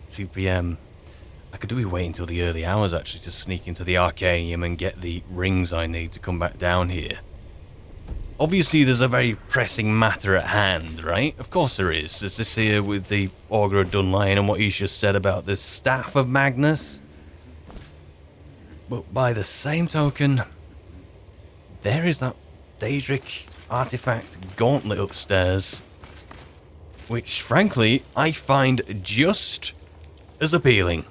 2 PM. I could do with waiting until the early hours, actually, to sneak into the Arcanium and get the rings I need to come back down here. Obviously, there's a very pressing matter at hand, right? Of course there is. There's this here with the Augur of Dunlion and what he's just said about the Staff of Magnus. But by the same token, there is that Daedric artifact gauntlet upstairs, which, frankly, I find just as appealing.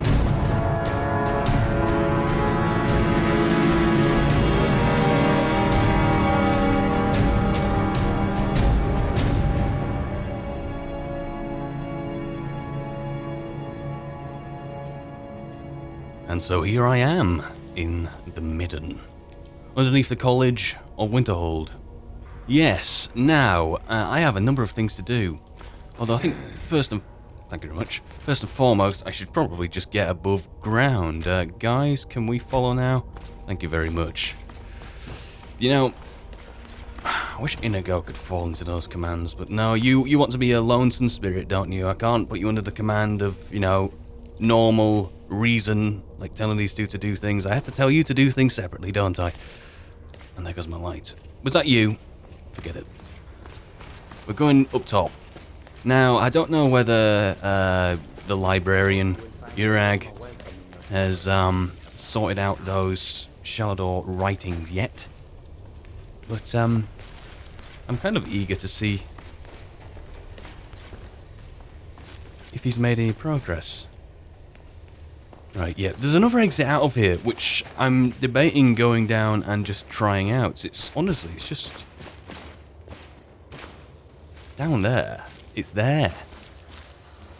And so here I am, in the Midden, underneath the College of Winterhold. Yes, now, I have a number of things to do. Although I think thank you very much. First and foremost, I should probably just get above ground. Guys, can we follow now? Thank you very much. You know, I wish Inigo could fall into those commands, but no, you want to be a lonesome spirit, don't you? I can't put you under the command of, you know, normal reason, like telling these two to do things. I have to tell you to do things separately, don't I? And there goes my light. Was that you? Forget it. We're going up top. Now, I don't know whether the librarian, Urag, has sorted out those Shalador writings yet. But I'm kind of eager to see if he's made any progress. Right, yeah, there's another exit out of here, which I'm debating going down and just trying out. It's honestly, it's just... it's down there. It's there.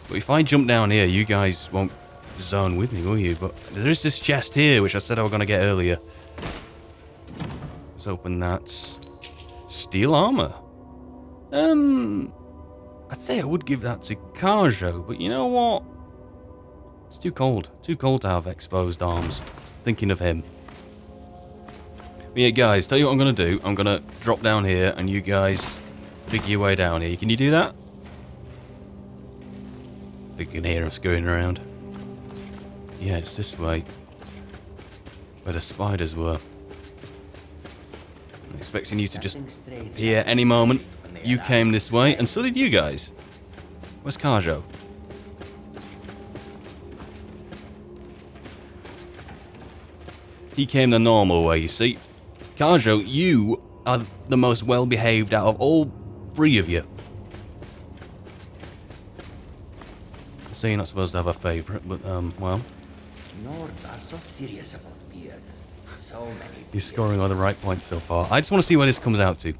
But if I jump down here, you guys won't zone with me, will you? But there is this chest here, which I said I was going to get earlier. Let's open that. Steel armor. I'd say I would give that to Karjo, but you know what? It's too cold. Too cold to have exposed arms. Thinking of him. But yeah, guys, tell you what I'm going to do. I'm going to drop down here, and you guys figure your way down here. Can you do that? I think you can hear him scurrying around. Yeah, it's this way. Where the spiders were. I'm expecting you to just appear any moment. You came this way, and so did you guys. Where's Karjo? He came the normal way, you see. Karjo, you are the most well-behaved out of all three of you. So you're not supposed to have a favourite, but, well. Nords are so serious about beards. So many. You're scoring all the right points so far. I just want to see where this comes out to.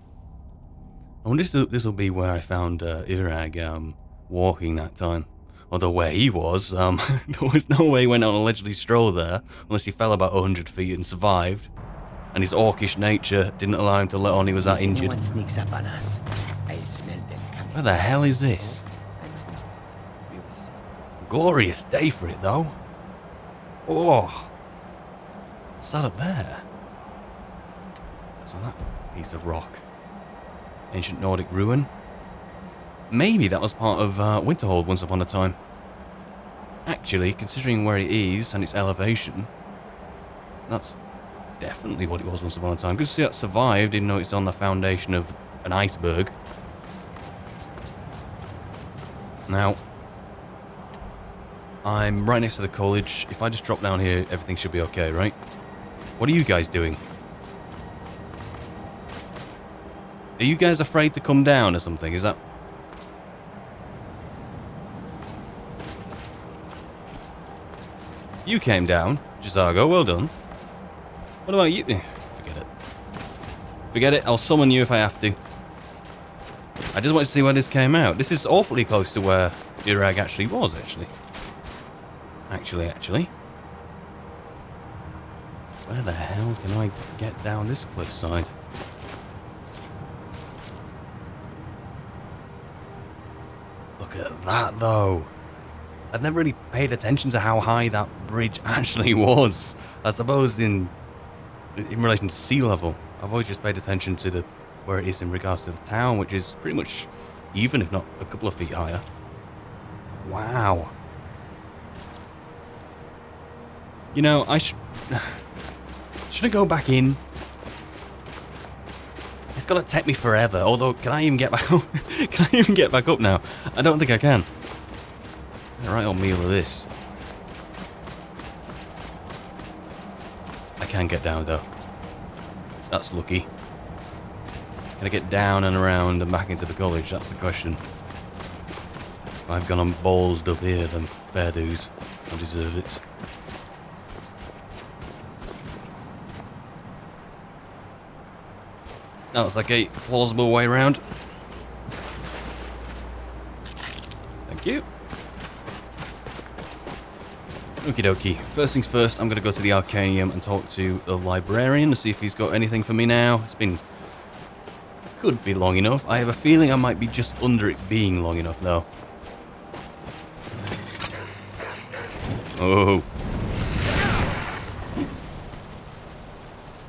I wonder if this will be where I found Urag walking that time. Although where he was, there was no way he went on a leisurely stroll there, unless he fell about 100 feet and survived. And his orcish nature didn't allow him to let on he was that injured. Anyone sneaks up on us, I'll smell them coming. Where the hell is this? We will see. Glorious day for it, though. Oh. What's that up there? What's on that piece of rock? Ancient Nordic ruin? Maybe that was part of Winterhold once upon a time. Actually, considering where it is and its elevation, that's definitely what it was once upon a time. Good to see that survived, even though it's on the foundation of an iceberg. Now, I'm right next to the college. If I just drop down here, everything should be okay, right? What are you guys doing? Are you guys afraid to come down or something? Is that... You came down, Jazago, well done. What about you? Forget it. Forget it, I'll summon you if I have to. I just want to see where this came out. This is awfully close to where Urag actually was, actually. Actually. Where the hell can I get down this cliffside? Look at that, though. I've never really paid attention to how high that bridge actually was. I suppose in relation to sea level. I've always just paid attention to where it is in regards to the town, which is pretty much even, if not a couple of feet higher. Wow. You know, should I go back in? It's gonna take me forever. Although, can I even get back up? Can I even get back up now? I don't think I can. A right old meal of this. I can get down though. That's lucky. Can I get down and around and back into the college? That's the question. If I've gone and ballsed up here, then fair dues. I deserve it. That looks like a plausible way around. Thank you. Okie dokie. First things first, I'm going to go to the Arcanium and talk to the librarian to see if he's got anything for me now. It's been... could be long enough. I have a feeling I might be just under it being long enough, though. Oh.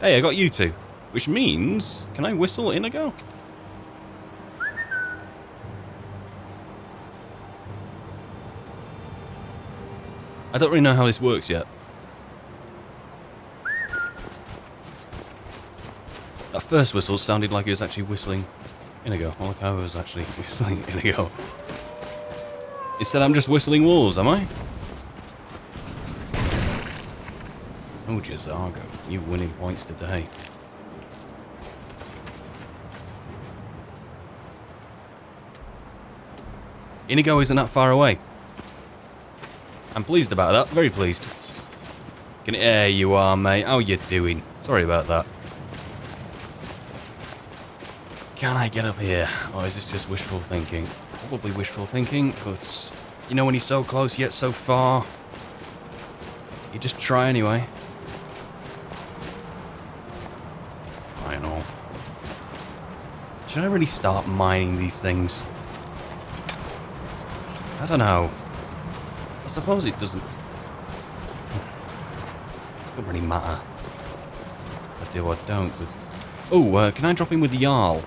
Hey, I got you two. Which means... can I whistle Inigo? I don't really know how this works yet. That first whistle sounded like it was actually whistling Inigo. Well, like I was actually whistling Inigo. Instead I'm just whistling wolves, am I? Oh, Jazargo, you're winning points today. Inigo isn't that far away. I'm pleased about that, very pleased. There you are, mate. How you doing? Sorry about that. Can I get up here? Or is this just wishful thinking? Probably wishful thinking, but you know when he's so close yet so far? You just try anyway. I know. Should I really start mining these things? I don't know. I suppose it doesn't really matter. I do or don't, but... oh, can I drop in with the Jarl?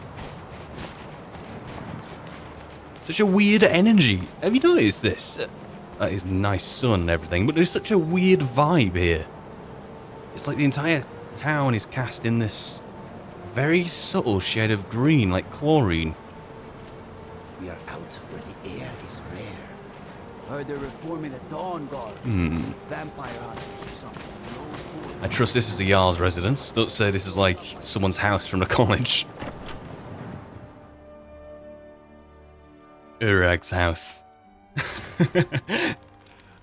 Such a weird energy. Have you noticed this? That is nice sun and everything, but there's such a weird vibe here. It's like the entire town is cast in this very subtle shade of green, like chlorine. We are out where the air is rare. Heard they're reforming the Dawnguard. Vampire hunters or something. I trust this is the Jarl's residence. Don't say this is like someone's house from the college. Urag's house.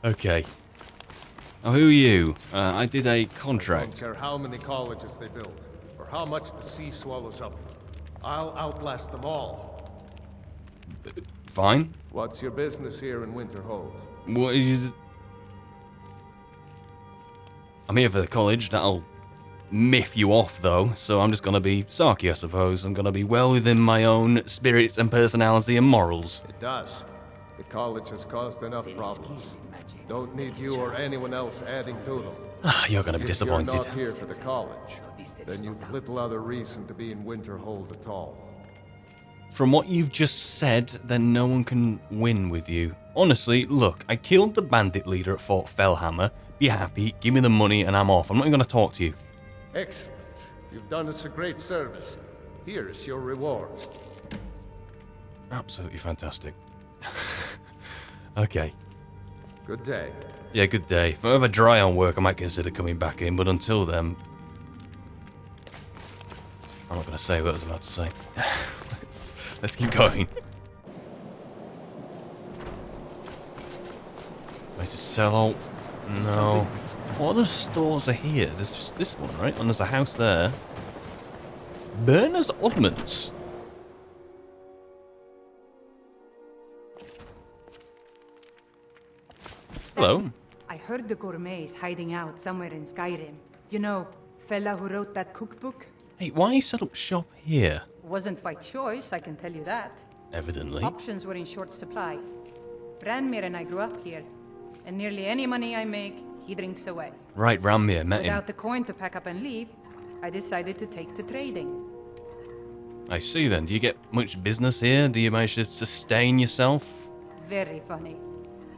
Okay. Oh, who are you? I did a contract. I don't care how many colleges they build, or how much the sea swallows up. I'll outlast them all. Fine. What's your business here in Winterhold? What is it? I'm here for the college. That'll miff you off, though. So I'm just gonna be sarky, I suppose. I'm gonna be well within my own spirit and personality and morals. It does. The college has caused enough problems. Don't need you or anyone else adding to them. You're gonna be disappointed. If you're not here for the college, then you've little other reason to be in Winterhold at all. From what you've just said, then no one can win with you. Honestly, look, I killed the bandit leader at Fort Fellhammer. Be happy, give me the money, and I'm off. I'm not even going to talk to you. Excellent. You've done us a great service. Here's your reward. Absolutely fantastic. Okay. Good day. Yeah, good day. If I'm ever dry on work, I might consider coming back in, but until then... I'm not going to say what I was about to say. Let's keep going. I just sell all... no. What other stores are here? There's just this one, right? And there's a house there. Burner's Oddments. Hello. I heard the gourmet is hiding out somewhere in Skyrim. You know, fella who wrote that cookbook? Hey, why you set up shop here? Wasn't by choice, I can tell you that. Evidently. Options were in short supply. Ranmir and I grew up here, and nearly any money I make, he drinks away. Right, Ranmir, met him. Without the coin to pack up and leave, I decided to take to trading. I see then. Do you get much business here? Do you manage to sustain yourself? Very funny.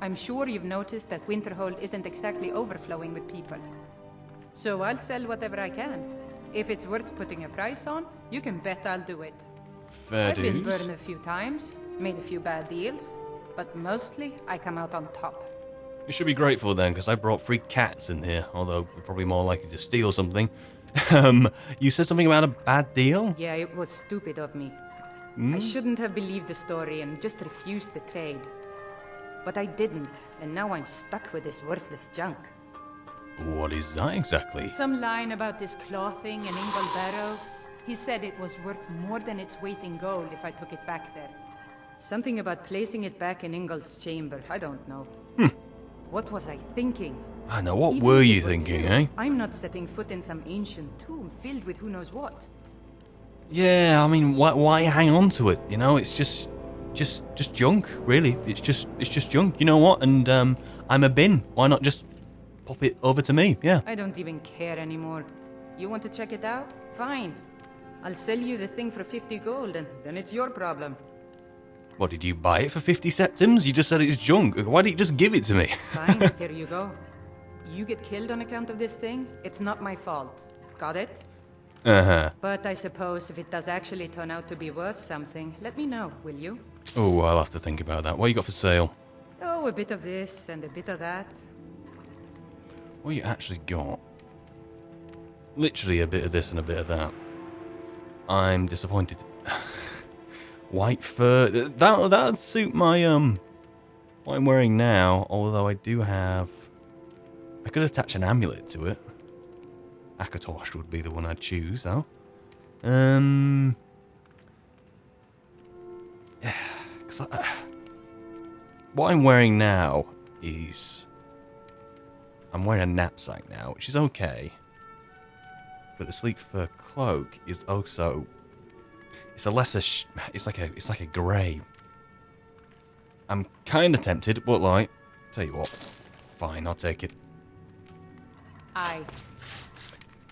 I'm sure you've noticed that Winterhold isn't exactly overflowing with people. So I'll sell whatever I can. If it's worth putting a price on, you can bet I'll do it. Fair I've been dues. burned a few times, made a few bad deals, but mostly I come out on top. You should be grateful then, because I brought 3 cats in here, although we're probably more likely to steal something. You said something about a bad deal? Yeah, it was stupid of me. I shouldn't have believed the story and just refused the trade. But I didn't, and now I'm stuck with this worthless junk. What is that exactly? Some line about this clothing in Ingol Barrow. He said it was worth more than its weight in gold if I took it back there. Something about placing it back in Ingol's chamber, I don't know. What was I thinking? I know, what Even were if you it were thinking, true, eh? I'm not setting foot in some ancient tomb filled with who knows what. Yeah, I mean, why hang on to it? You know, it's just junk, really. It's just junk, you know what? And I'm a bin. Why not just pop it over to me? Yeah. I don't even care anymore. You want to check it out? Fine. I'll sell you the thing for 50 gold, and then it's your problem. What, did you buy it for 50 septims? You just said it's junk. Why didn't you just give it to me? Fine, here you go. You get killed on account of this thing, it's not my fault. Got it? Uh-huh. But I suppose if it does actually turn out to be worth something, let me know, will you? Oh, I'll have to think about that. What you got for sale? Oh, a bit of this and a bit of that. What you actually got? Literally a bit of this and a bit of that. I'm disappointed. White fur. That'd suit my what I'm wearing now. Although I do have, I could attach an amulet to it. Akatosh would be the one I'd choose, though. Yeah, 'cause what I'm wearing now is, I'm wearing a knapsack now, which is okay. But the sleek fur cloak is also, it's a lesser, it's like a grey. I'm kind of tempted, but like, tell you what, fine, I'll take it. Aye.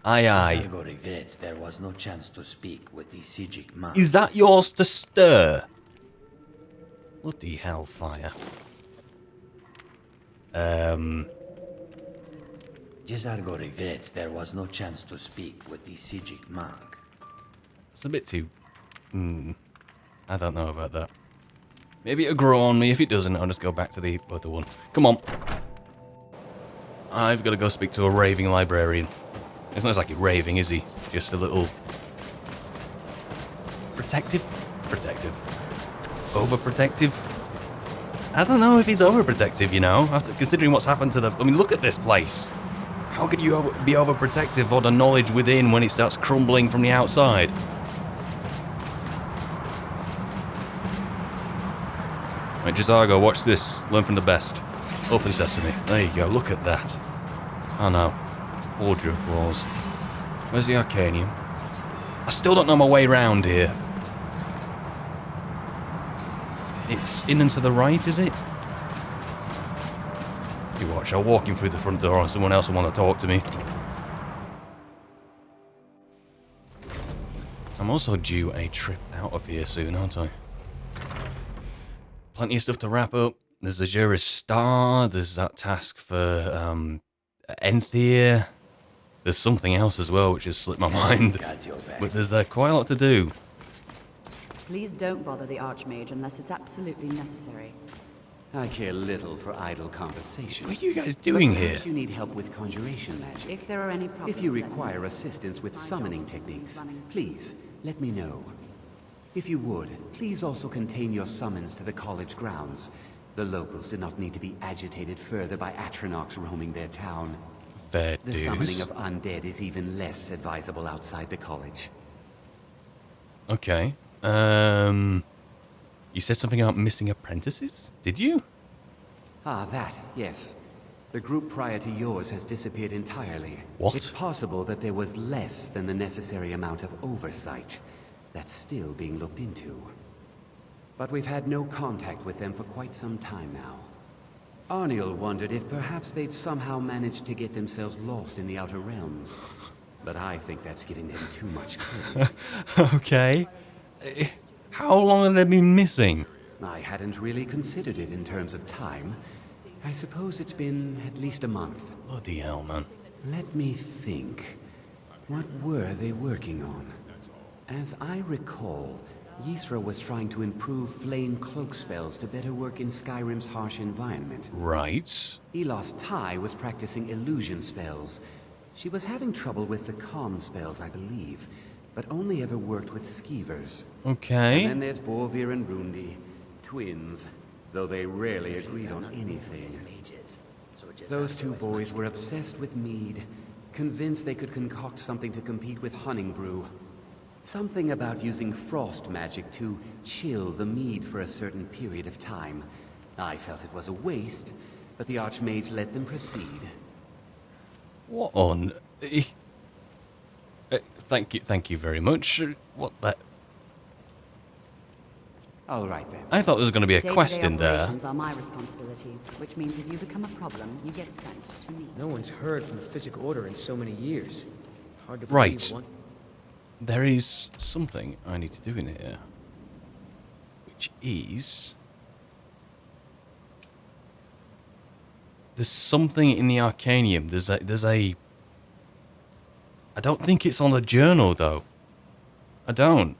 Aye, aye. Sargo regrets there was no chance to speak with the Sijic monk. Is that yours to stir? Bloody hellfire. Sargo regrets there was no chance to speak with the Sijic monk. It's a bit too, I don't know about that. Maybe it'll grow on me. If it doesn't, I'll just go back to the other one. Come on. I've got to go speak to a raving librarian. It's not exactly raving, is he? Just a little... protective? Protective. Overprotective? I don't know if he's overprotective, you know, after considering what's happened to the... I mean, look at this place. How could you be overprotective of the knowledge within when it starts crumbling from the outside? Right, Jazargo, watch this. Learn from the best. Open sesame. There you go, look at that. Oh no. Hold your applause. Where's the Arcanium? I still don't know my way round here. It's in and to the right, is it? You watch, I'll walk him through the front door and someone else will want to talk to me. I'm also due a trip out of here soon, aren't I? Plenty of stuff to wrap up. There's Azura's Star, there's that task for Enthir. There's something else as well which has slipped my mind. But there's quite a lot to do. Please don't bother the Archmage unless it's absolutely necessary. I care little for idle conversation. What are you guys doing here? Perhaps you need help with conjuration magic. If there are any problems, If you let me require know. assistance with It's my summoning job to avoid techniques, running please let me know. If you would, please also contain your summons to the college grounds. The locals do not need to be agitated further by Atronox roaming their town. Fair The dues. summoning of undead is even less advisable outside the college. Okay. You said something about missing apprentices? Did you? Ah, that, yes. The group prior to yours has disappeared entirely. What? It's possible that there was less than the necessary amount of oversight. That's still being looked into. But we've had no contact with them for quite some time now. Arniel wondered if perhaps they'd somehow managed to get themselves lost in the Outer Realms. But I think that's giving them too much credit. Okay. How long have they been missing? I hadn't really considered it in terms of time. I suppose it's been at least a month. Bloody hell, man. Let me think. What were they working on? As I recall, Ysra was trying to improve flame cloak spells to better work in Skyrim's harsh environment. Right. Elos Tai was practicing illusion spells. She was having trouble with the calm spells, I believe, but only ever worked with skeevers. Okay. And then there's Borvir and Rundi, twins, though they rarely agreed on anything. Those two boys were obsessed with mead, convinced they could concoct something to compete with Honningbrew. Something about using frost magic to chill the mead for a certain period of time. I felt it was a waste, but the Archmage let them proceed. What on? Thank you very much. What the? All right then. I thought there was going to be a quest in there. Operations are my responsibility, which means if you become a problem, you get sent to me. No one's heard from the Physic Order in so many years. Hard to Right. believe one. There is something I need to do in here, which is there's something in the Arcanium. There's a. I don't think it's on the journal though. I don't.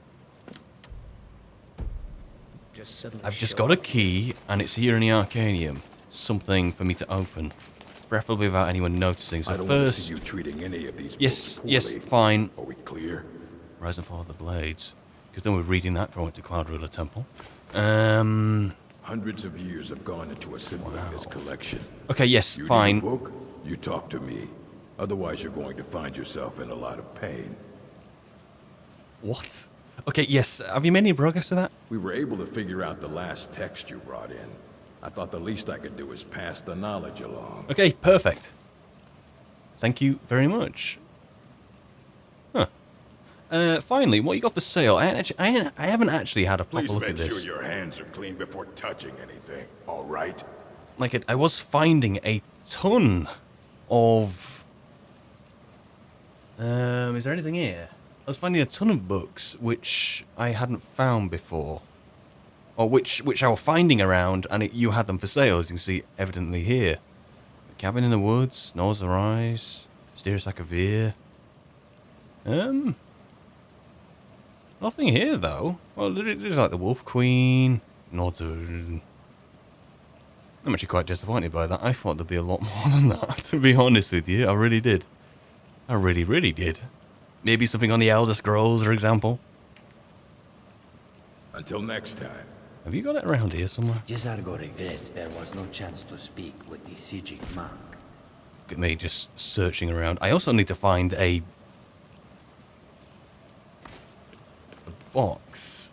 I've just got a key, and it's here in the Arcanium. Something for me to open, preferably without anyone noticing. So I don't want to first, see you treating any of these yes, books yes, poorly. fine. Are we clear? Rise and Fall of the Blades. Because then we're reading that before I went to Cloud Ruler Temple. Hundreds of years have gone into assembling this collection. Okay, yes, You fine. need a book? You talk to me. Otherwise, you're going to find yourself in a lot of pain. What? Okay, yes. Have you made any progress to that? We were able to figure out the last text you brought in. I thought the least I could do is pass the knowledge along. Okay, perfect. Thank you very much. Huh. Finally, what you got for sale? I haven't actually had a proper Please look at make sure this. your hands are clean before touching anything, all right? Like, I was finding a ton of... is there anything here? I was finding a ton of books which I hadn't found before. Or which I was finding around, and you had them for sale, as you can see evidently here. The Cabin in the Woods, Noah's Arise, Mysterious Akavir. Nothing here, though. Well, there's like the Wolf Queen, Norton. I'm actually quite disappointed by that. I thought there'd be a lot more than that, to be honest with you. I really did. I really, really did. Maybe something on the Elder Scrolls, for example. Until next time. Have you got it around here somewhere? Jesargo regrets there was no chance to speak with the Sijic monk. Look at me just searching around. I also need to find a box.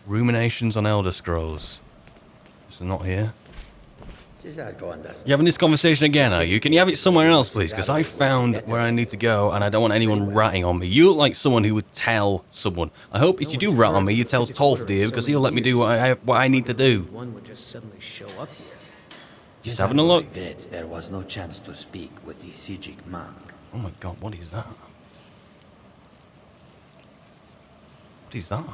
Ruminations on Elder Scrolls. It's not here. Jesargo understands. You having this conversation again, are you? Can you have it somewhere else, please? Because I found where I need to go, and I don't want anyone ratting on me. You look like someone who would tell someone. I hope if you do rat on me, you tell Tolfdir, because he'll let me do what I need to do. One would just suddenly show up here. Just having a look. Regrets there was no chance to speak with the Sijic monk. Oh my god, what is that? What is that?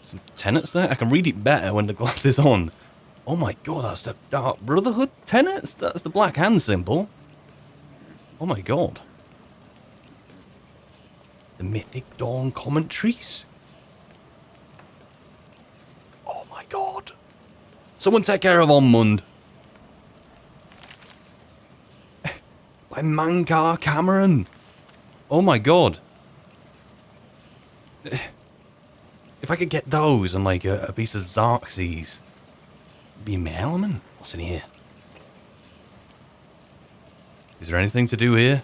Some tenets there? I can read it better when the glass is on. Oh my god, that's the Dark Brotherhood tenets? That's the black hand symbol. Oh my god. The Mythic Dawn commentaries. Oh my god. Someone take care of Onmund. By Mankar Cameron. Oh my god. If I could get those and like a piece of Xerxes, be in my element. What's in here? Is there anything to do here?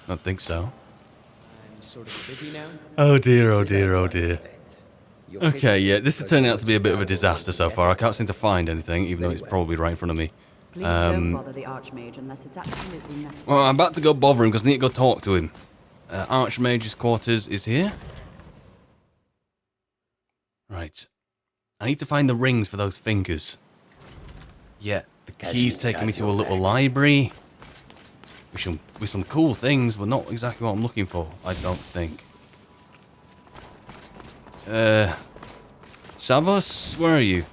I don't think so. I'm sort of busy now. Oh dear, oh dear, oh dear. Okay, yeah, this is turning out to be a bit of a disaster so far. I can't seem to find anything, even though it's probably right in front of me. Please don't bother the Archmage unless it's absolutely necessary. Well, I'm about to go bother him because I need to go talk to him. Archmage's quarters is here. Right. I need to find the rings for those fingers. Yeah, the key's taking me to a little library. With some cool things, but not exactly what I'm looking for, I don't think. Savos, where are you?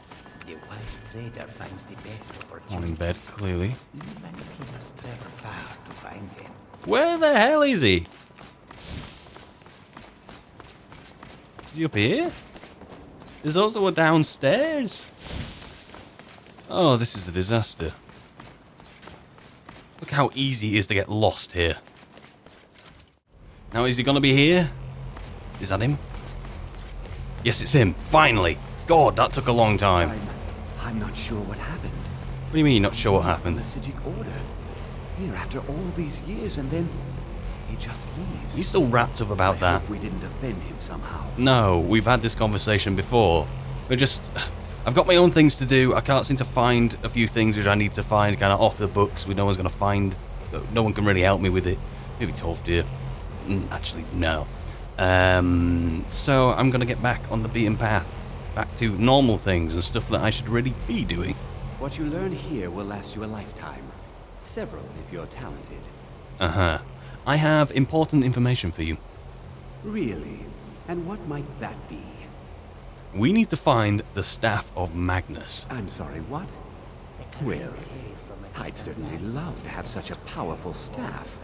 The wise trader finds the best opportunities. On in bed, clearly. Even if he must travel far to find them. Where the hell is he? Is he up here? There's also a downstairs. Oh, this is the disaster. Look how easy it is to get lost here. Now, is he going to be here? Is that him? Yes, it's him. Finally. God, that took a long time. I'm not sure what happened. What do you mean you're not sure what happened? The Sijic order. Here after all these years, and then he just leaves. You still wrapped up about I that? hope we didn't offend him somehow. No, we've had this conversation before. We're just... I've got my own things to do. I can't seem to find a few things which I need to find kind of off the books. No one's going to find... No one can really help me with it. Maybe Tolfdir. Actually, no. So I'm going to get back on the beaten path. Back to normal things and stuff that I should really be doing. What you learn here will last you a lifetime. Several, if you're talented. Uh-huh. I have important information for you. Really? And what might that be? We need to find the Staff of Magnus. I'm sorry, what? Well, I'd certainly love to have such a powerful staff,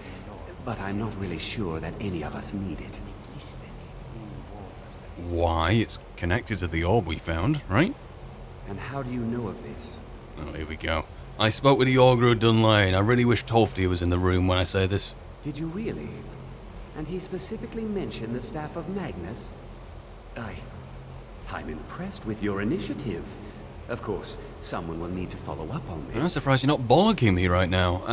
but I'm not really sure that any of us need it. Why? It's connected to the orb we found, right? And how do you know of this? Oh, here we go. I spoke with the Ogre of Dunlane. I really wish Tolfdir was in the room when I say this. Did you really? And he specifically mentioned the Staff of Magnus? I'm impressed with your initiative. Of course, someone will need to follow up on this. I'm surprised you're not bollocking me right now.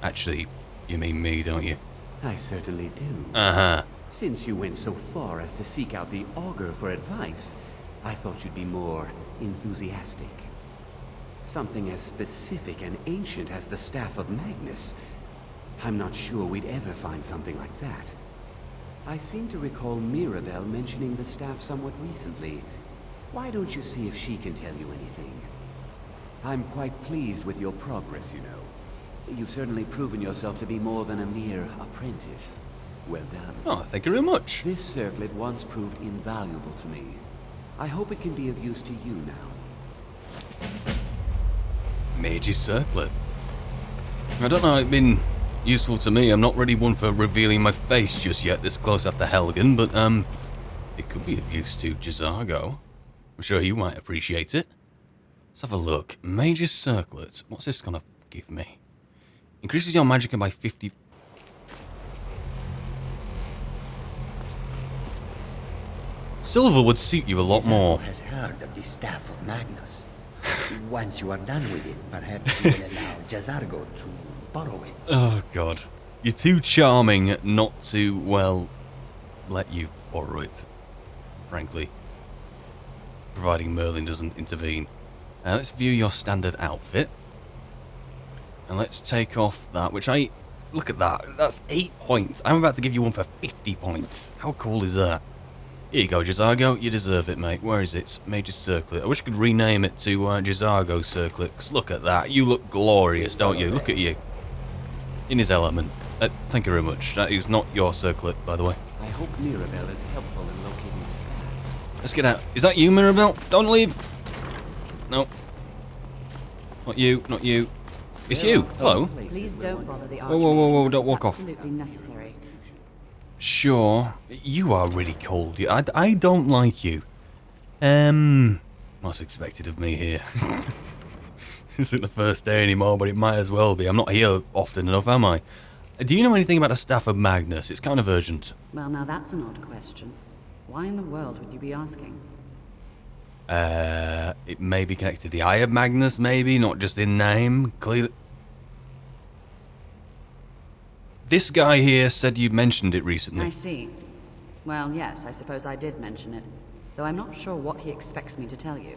Actually, you mean me, don't you? I certainly do. Uh-huh. Since you went so far as to seek out the Augur for advice, I thought you'd be more enthusiastic. Something as specific and ancient as the Staff of Magnus. I'm not sure we'd ever find something like that. I seem to recall Mirabelle mentioning the staff somewhat recently. Why don't you see if she can tell you anything? I'm quite pleased with your progress, you know. You've certainly proven yourself to be more than a mere apprentice. Well done. Oh, thank you very much. This circlet once proved invaluable to me. I hope it can be of use to you now. Mage's Circlet. I don't know how it's been useful to me. I'm not really one for revealing my face just yet this close after Helgen, but it could be of use to J'zargo. I'm sure he might appreciate it. Let's have a look. Mage's Circlet. What's this gonna give me? Increases your magicka by 50... Silver would suit you a lot more. Has heard of the Staff of Magnus. Once you are done with it, perhaps you will allow J'zargo to borrow it. Oh, God. You're too charming not to, well, let you borrow it, frankly. Providing Merlin doesn't intervene. Let's view your standard outfit. And let's take off that, which I... Look at that. That's 8 points. I'm about to give you one for 50 points. How cool is that? Here you go, J'zargo. You deserve it, mate. Where is it? Mage's Circlet. I wish I could rename it to J'zargo Circlet, because look at that. You look glorious, don't you? Look at you. In his element. Thank you very much. That is not your circlet, by the way. I hope Mirabelle is helpful in locating the staff. Let's get out. Is that you, Mirabelle? Don't leave. No. Not you. Not you. It's you. Hello. Please don't bother the Whoa, whoa, whoa, whoa, don't walk off. Absolutely necessary. Sure. You are really cold. I don't like you. What's expected of me here? Isn't the first day anymore, but it might as well be. I'm not here often enough, am I? Do you know anything about the Staff of Magnus? It's kind of urgent. Well, now that's an odd question. Why in the world would you be asking? It may be connected to the Eye of Magnus, maybe, not just in name. Clearly. This guy here said you mentioned it recently. I see. Well, yes, I suppose I did mention it, though I'm not sure what he expects me to tell you.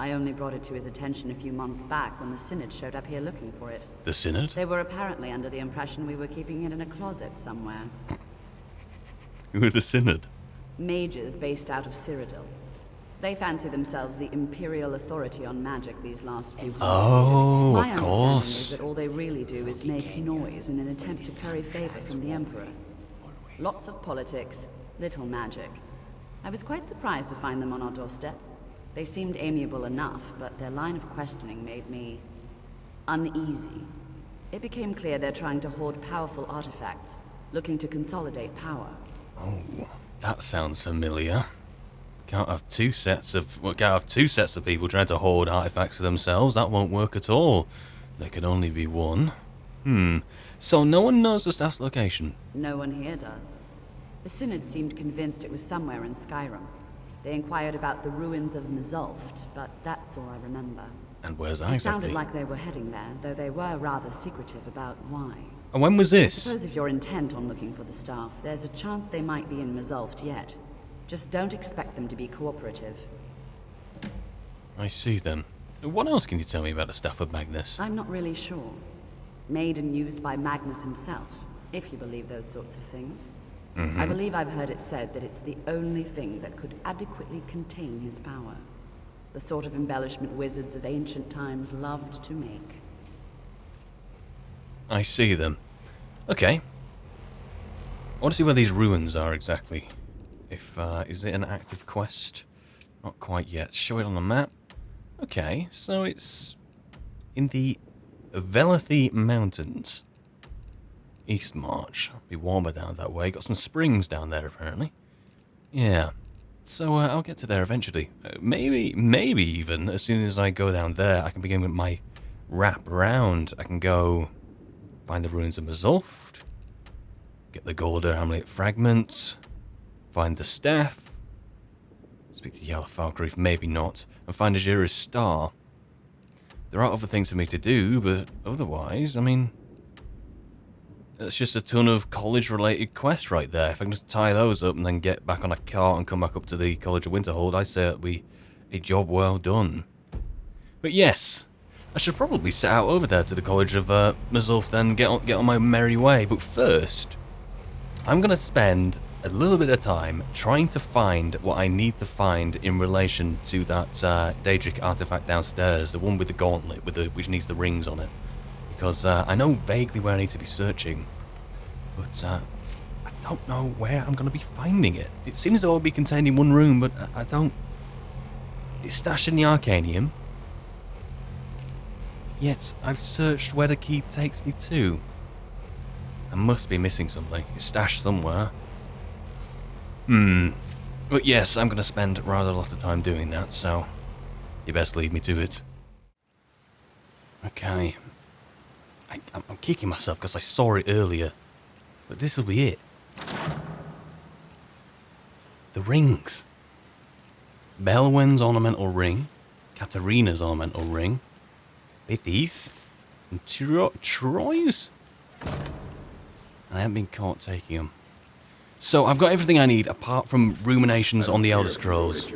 I only brought it to his attention a few months back when the Synod showed up here looking for it. The Synod? They were apparently under the impression we were keeping it in a closet somewhere. Who are the Synod? Mages based out of Cyrodiil. They fancy themselves the imperial authority on magic these last few years. Oh, My of understanding course. is that all they really do is make noise in an attempt to curry favor from the Emperor. Lots of politics, little magic. I was quite surprised to find them on our doorstep. They seemed amiable enough, but their line of questioning made me uneasy. It became clear they're trying to hoard powerful artifacts, looking to consolidate power. Oh, that sounds familiar. Can't have two sets of people trying to hoard artifacts for themselves. That won't work at all. There can only be one. So no one knows the staff's location? No one here does. The Synod seemed convinced it was somewhere in Skyrim. They inquired about the ruins of Mzulft, but that's all I remember. And where's that It exactly? sounded like they were heading there, though they were rather secretive about why. And when was I this? suppose if you're intent on looking for the staff, there's a chance they might be in Mzulft yet. Just don't expect them to be cooperative. I see them. What else can you tell me about the staff of Magnus? I'm not really sure. Made and used by Magnus himself, if you believe those sorts of things. I believe I've heard it said that it's the only thing that could adequately contain his power. The sort of embellishment wizards of ancient times loved to make. I see them. Okay. I want to see where these ruins are exactly. Is it an active quest? Not quite yet. Show it on the map. Okay, so it's in the Velethi Mountains. East March. Be warmer down that way. Got some springs down there apparently. Yeah. So I'll get to there eventually. Maybe even as soon as I go down there, I can begin with my wrap around. I can go find the ruins of Mzulft, get the Golder Hamlet fragments, find the staff, speak to Yala Falkreath, maybe not, and find Ajira's star. There are other things for me to do, but otherwise, I mean, that's just a ton of college-related quests right there. If I can just tie those up and then get back on a cart and come back up to the College of Winterhold, I'd say it'd be a job well done. But yes, I should probably set out over there to the College of Mzulft and get on my merry way. But first, I'm going to spend a little bit of time trying to find what I need to find in relation to that Daedric artifact downstairs, the one with the gauntlet, which needs the rings on it. Because I know vaguely where I need to be searching, but I don't know where I'm going to be finding it. It seems to all be contained in one room, but I don't... It's stashed in the Arcanium. Yet, I've searched where the key takes me to. I must be missing something. It's stashed somewhere. But yes, I'm going to spend rather a lot of time doing that, so you best leave me to it. Okay. I'm kicking myself because I saw it earlier. But this will be it. The rings. Belwen's ornamental ring. Katarina's ornamental ring. Bithys. And Troy's. And I haven't been caught taking them. So I've got everything I need apart from ruminations on the Elder Scrolls.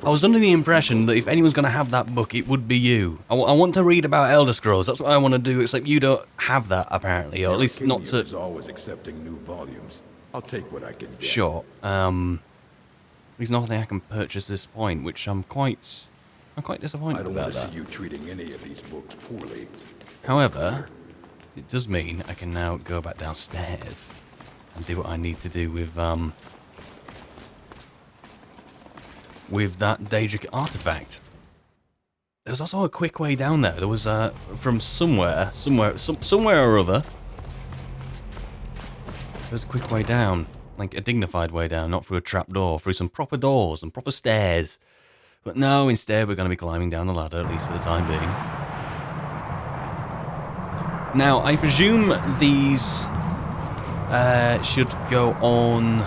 I was under the impression that if anyone's going to have that book, it would be you. I want to read about Elder Scrolls. That's what I want to do, except you don't have that, apparently. Or at least not to... always accepting new volumes. I'll take what I can get. Sure. There's nothing I can purchase at this point, which I'm quite disappointed about. I don't want to see you treating any of these books poorly. However, it does mean I can now go back downstairs and do what I need to do with that Daedric artifact. There's also a quick way down there. There was from somewhere or other. There's a quick way down, like a dignified way down, not through a trapdoor, through some proper doors and proper stairs. But no, instead we're going to be climbing down the ladder, at least for the time being. Now, I presume these should go on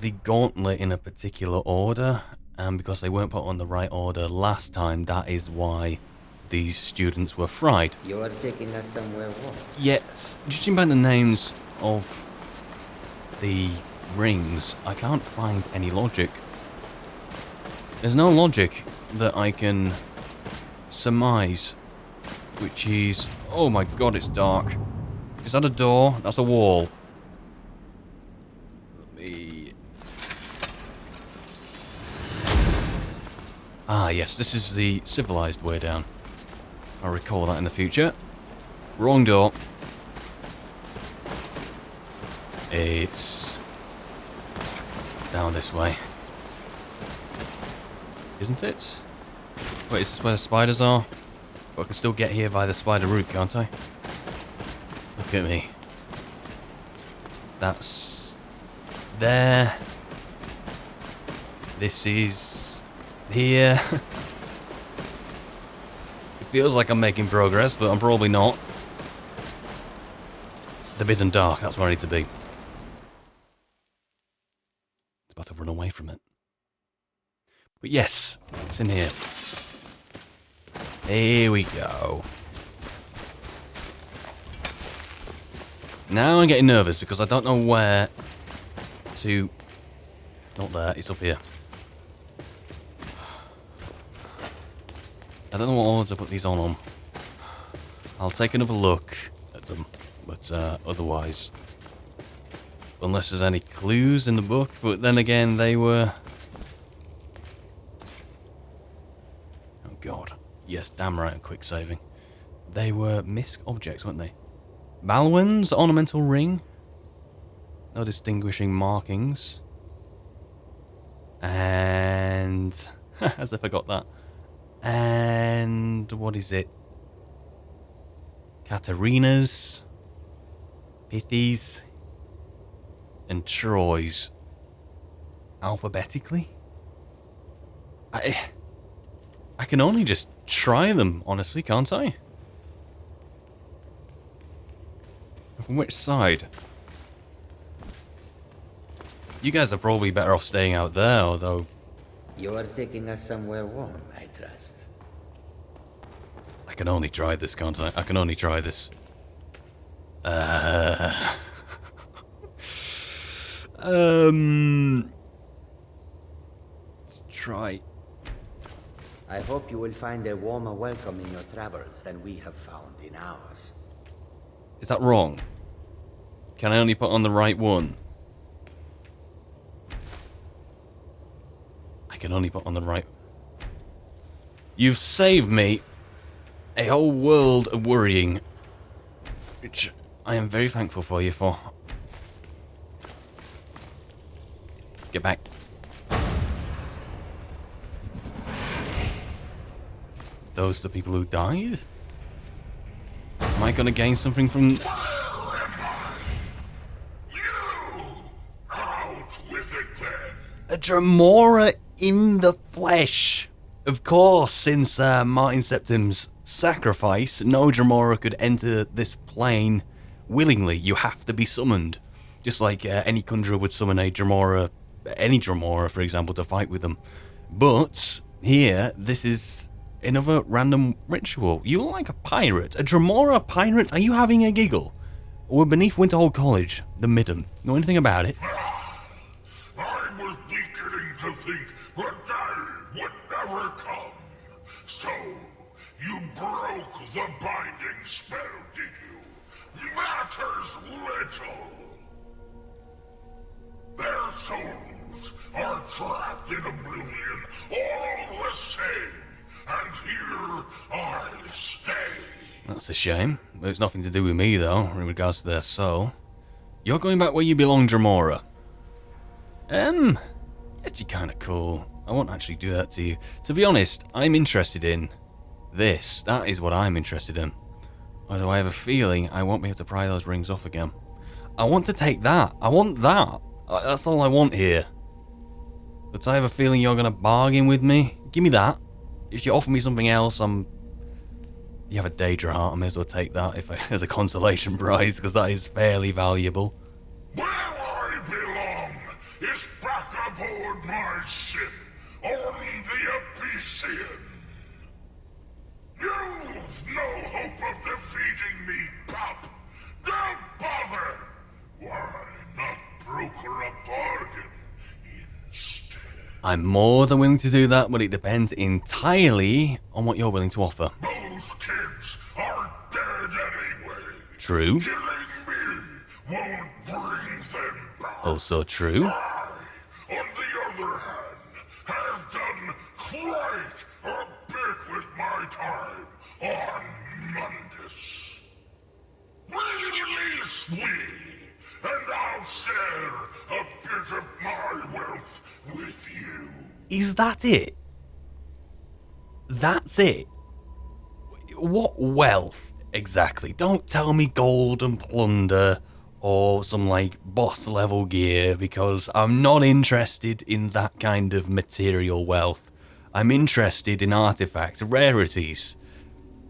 the gauntlet in a particular order, and because they weren't put on the right order last time, that is why these students were fried. You're taking us somewhere warm. Yet, judging by the names of the rings, I can't find any logic. There's no logic that I can surmise, which is... Oh my god, it's dark. Is that a door? That's a wall. Ah, yes, this is the civilized way down. I'll recall that in the future. Wrong door. It's down this way. Isn't it? Wait, is this where the spiders are? But I can still get here via the spider route, can't I? Look at me. That's there. This is here. It feels like I'm making progress, but I'm probably not. The Midden Dark, that's where I need to be. It's about to run away from it. But yes, it's in here. Here we go. Now I'm getting nervous because I don't know where to... It's not there, it's up here. I don't know what order to put these on. I'll take another look at them, but otherwise... Unless there's any clues in the book, but then again they were... Oh god. Yes, damn right, I'm quick saving. They were misc objects, weren't they? Balwin's ornamental ring. No distinguishing markings. And... as if I got that. And... what is it? Katarina's. Pithy's. And Troy's. Alphabetically? I can only just try them, honestly, can't I? From which side? You guys are probably better off staying out there, although... You are taking us somewhere warm, I trust. I can only try this, can't I? I can only try this. Let's try... I hope you will find a warmer welcome in your travels than we have found in ours. Is that wrong? Can I only put on the right one? I can only put on the right... You've saved me a whole world of worrying, which I am very thankful for you for. Get back. Those are the people who died? Am I gonna gain something from... A Dremora in the flesh! Of course, since Martin Septim's sacrifice, no Dremora could enter this plane willingly. You have to be summoned. Just like any conjurer would summon a Dremora, any Dremora, for example, to fight with them. But here, this is another random ritual. You look like a pirate. A Dremora pirate? Are you having a giggle? We're beneath Winterhold College, the Midden. Know anything about it? I was beginning to think the day would never come. So, you broke the binding spell, did you? Matters little. Their souls are trapped in oblivion all the same. And here I stay. That's a shame. It's nothing to do with me, though, in regards to their soul. You're going back where you belong, Dremora. Actually kind of cool. I won't actually do that to you. To be honest, I'm interested in this. That is what I'm interested in. Although I have a feeling I won't be able to pry those rings off again. I want to take that. I want that. That's all I want here. But I have a feeling you're going to bargain with me. Give me that. If you offer me something else, you have a Daedra heart, I may as well take that as a consolation prize, because that is fairly valuable. Where I belong is back aboard my ship on the Epicene. You've no hope of defeating me, pup. Don't bother. Why not broker a bargain instead? I'm more than willing to do that, but it depends entirely on what you're willing to offer. Those kids are dead anyway. True. Killing me won't bring them back. Also true. I, on the other hand, have done quite a bit with my time on Mundus. Release me, and I'll share a bit of my wealth with you. Is that it? That's it? What wealth, exactly? Don't tell me gold and plunder or some, like, boss-level gear, because I'm not interested in that kind of material wealth. I'm interested in artifacts, rarities.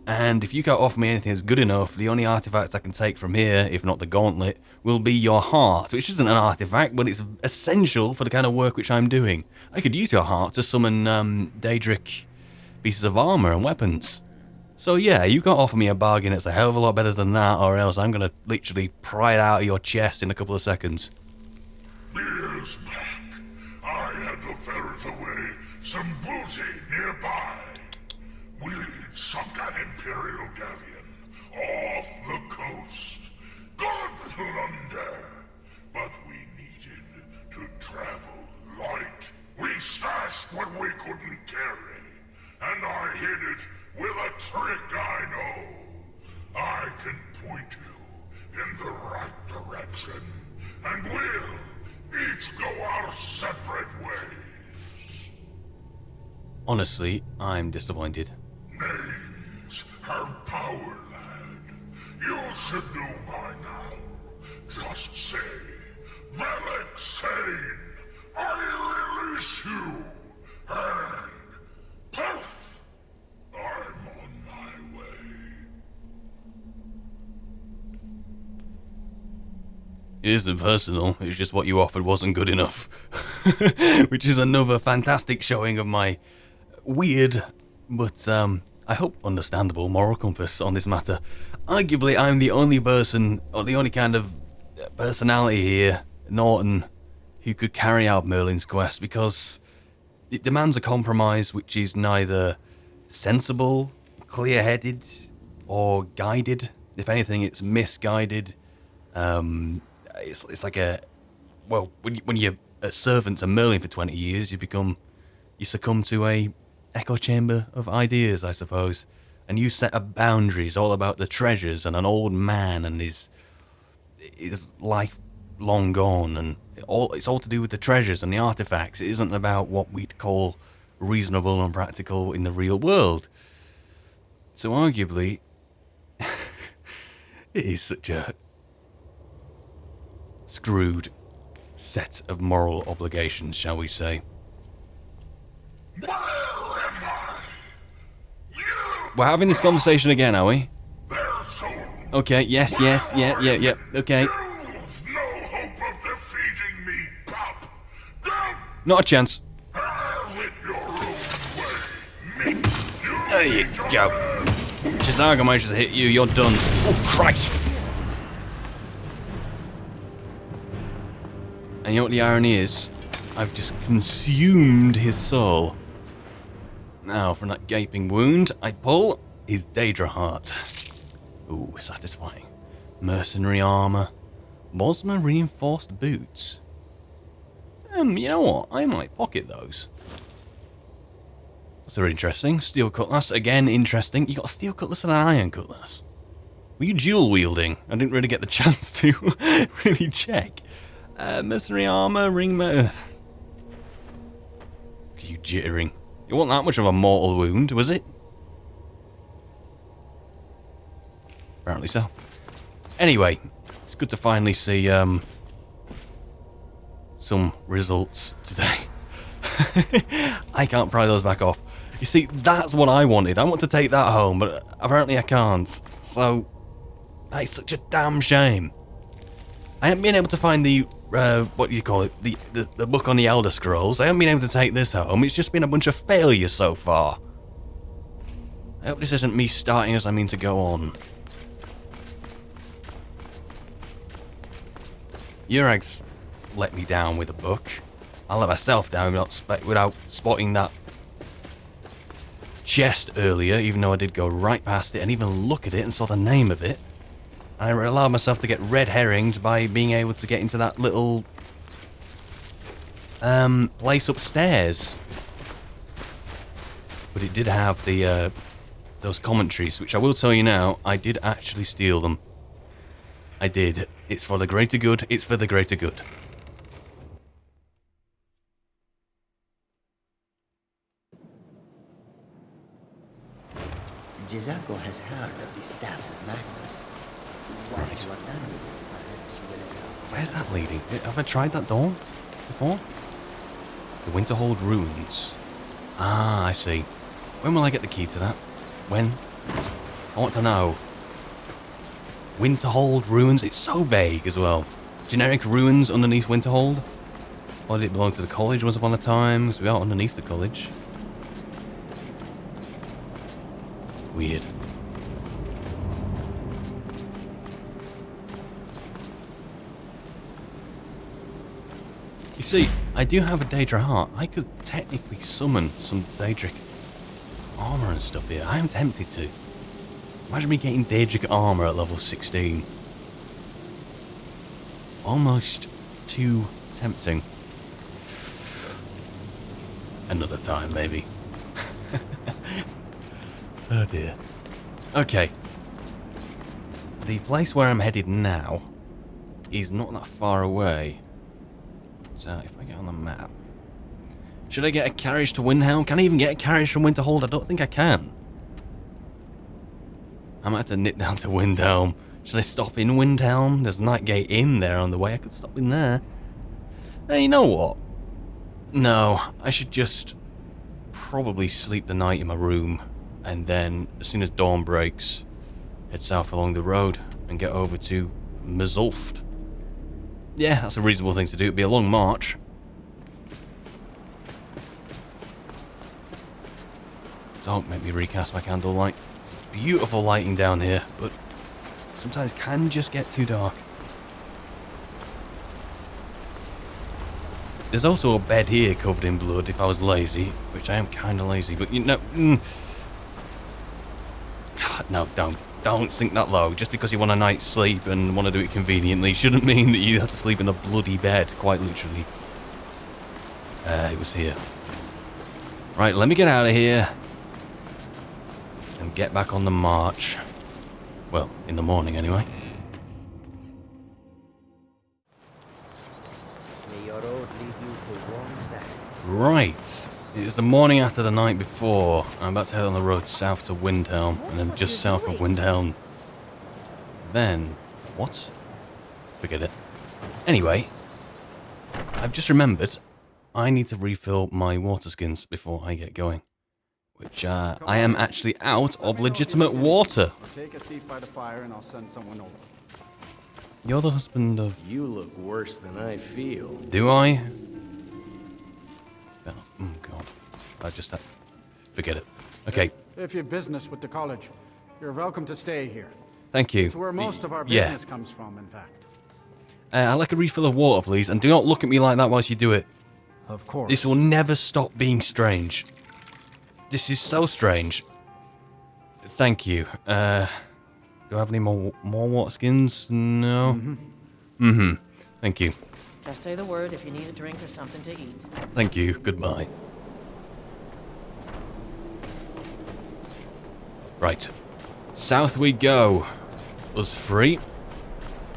And if you can't offer me anything that's good enough, the only artifacts I can take from here, if not the gauntlet, will be your heart, which isn't an artifact, but it's essential for the kind of work which I'm doing. I could use your heart to summon Daedric pieces of armor and weapons. So yeah, you can't offer me a bargain that's a hell of a lot better than that, or else I'm gonna literally pry it out of your chest in a couple of seconds. Years back, I had to ferret away some booty nearby. We'd sunk an Imperial galleon off the coast. Good plunder! But we needed to travel light. We stashed what we couldn't carry, and I hid it with a trick I know. I can point you in the right direction, and we'll each go our separate ways. Honestly, I'm disappointed. Names have power, lad. You should know by now. Just say, Valak Sane, I release you, and poof, I'm on my way. It isn't personal, it's just what you offered wasn't good enough. Which is another fantastic showing of my weird, but I hope understandable moral compass on this matter. Arguably, I'm the only person, or the only kind of personality here, Norton, who could carry out Merlin's quest, because it demands a compromise which is neither sensible, clear-headed, or guided. If anything, it's misguided. It's like a, well, when you're a servant to Merlin for 20 years, you succumb to a echo chamber of ideas, I suppose, and you set up boundaries all about the treasures and an old man and his life long gone, and it's all to do with the treasures and the artifacts. It isn't about what we'd call reasonable and practical in the real world. So arguably, it is such a screwed set of moral obligations, shall we say. Where am I? You! We're having this conversation again, are we? Their soul. Okay, yes, yeah, okay. There's no hope of defeating me, pup. Don't Not a chance. have it your own way. There you go. Chisaga manages to hit you, you're done. Oh, Christ! And you know what the irony is? I've just consumed his soul. Now, from that gaping wound, I pull his Daedra heart. Ooh, satisfying. Mercenary armor. Bosma reinforced boots. You know what? I might pocket those. That's very interesting. Steel cutlass, again interesting. You got a steel cutlass and an iron cutlass. Were you dual wielding? I didn't really get the chance to really check. Mercenary armor, ring you jittering. It wasn't that much of a mortal wound, was it? Apparently so. Anyway, it's good to finally see some results today. I can't pry those back off. You see, that's what I wanted. I want to take that home, but apparently I can't. So, that's such a damn shame. I haven't been able to find the, what do you call it, the book on the Elder Scrolls. I haven't been able to take this home. It's just been a bunch of failures so far. I hope this isn't me starting as I mean to go on. Urag's let me down with a book. I let myself down without spotting that chest earlier, even though I did go right past it and even look at it and saw the name of it. I allowed myself to get red herringed by being able to get into that little place upstairs. But it did have the those commentaries, which I will tell you now, I did actually steal them. I did. It's for the greater good. It's for the greater good. Jazargo has heard of the Staff of Magnus. Once you are done with it, perhaps you will allow... Where's that leading? Have I tried that door before? The Winterhold Ruins. Ah, I see. When will I get the key to that? When? I want to know. Winterhold Ruins? It's so vague as well. Generic ruins underneath Winterhold? Or did it belong to the college once upon a time? Because we are underneath the college. Weird. You see, I do have a Daedra heart. I could technically summon some Daedric armor and stuff here. I am tempted to. Imagine me getting Daedric armor at level 16. Almost too tempting. Another time, maybe. Oh dear. Okay. The place where I'm headed now is not that far away. So if I get on the map... Should I get a carriage to Windhelm? Can I even get a carriage from Winterhold? I don't think I can. I might have to nip down to Windhelm. Should I stop in Windhelm? There's Nightgate Inn there on the way. I could stop in there. Hey, you know what? No, I should just probably sleep the night in my room. And then, as soon as dawn breaks, head south along the road and get over to Mzulft. Yeah, that's a reasonable thing to do. It'd be a long march. Don't make me recast my candlelight. It's beautiful lighting down here, but sometimes can just get too dark. There's also a bed here covered in blood if I was lazy, which I am kind of lazy, but you know... No, don't think that low. Just because you want a night's sleep and want to do it conveniently shouldn't mean that you have to sleep in a bloody bed, quite literally. It was here. Right, let me get out of here and get back on the march. Well, in the morning anyway. May your road lead you to warm side. Right. It's the morning after the night before. I'm about to head on the road south to Windhelm, and then just south of Windhelm. Then... what? Forget it. Anyway, I've just remembered I need to refill my water skins before I get going. Which, I am actually out of legitimate water. Take a seat by the fire and I'll send someone over. You're the husband of... You look worse than I feel. Do I? Oh, God. I just had... Forget it. Okay. If you've business with the college, you're welcome to stay here. Thank you. It's where most of our business comes from, in fact. I'd like a refill of water, please, and do not look at me like that whilst you do it. Of course. This will never stop being strange. This is so strange. Thank you. Do I have any more water skins? No? Thank you. Just say the word if you need a drink or something to eat. Thank you. Goodbye. Right. South we go. Us free.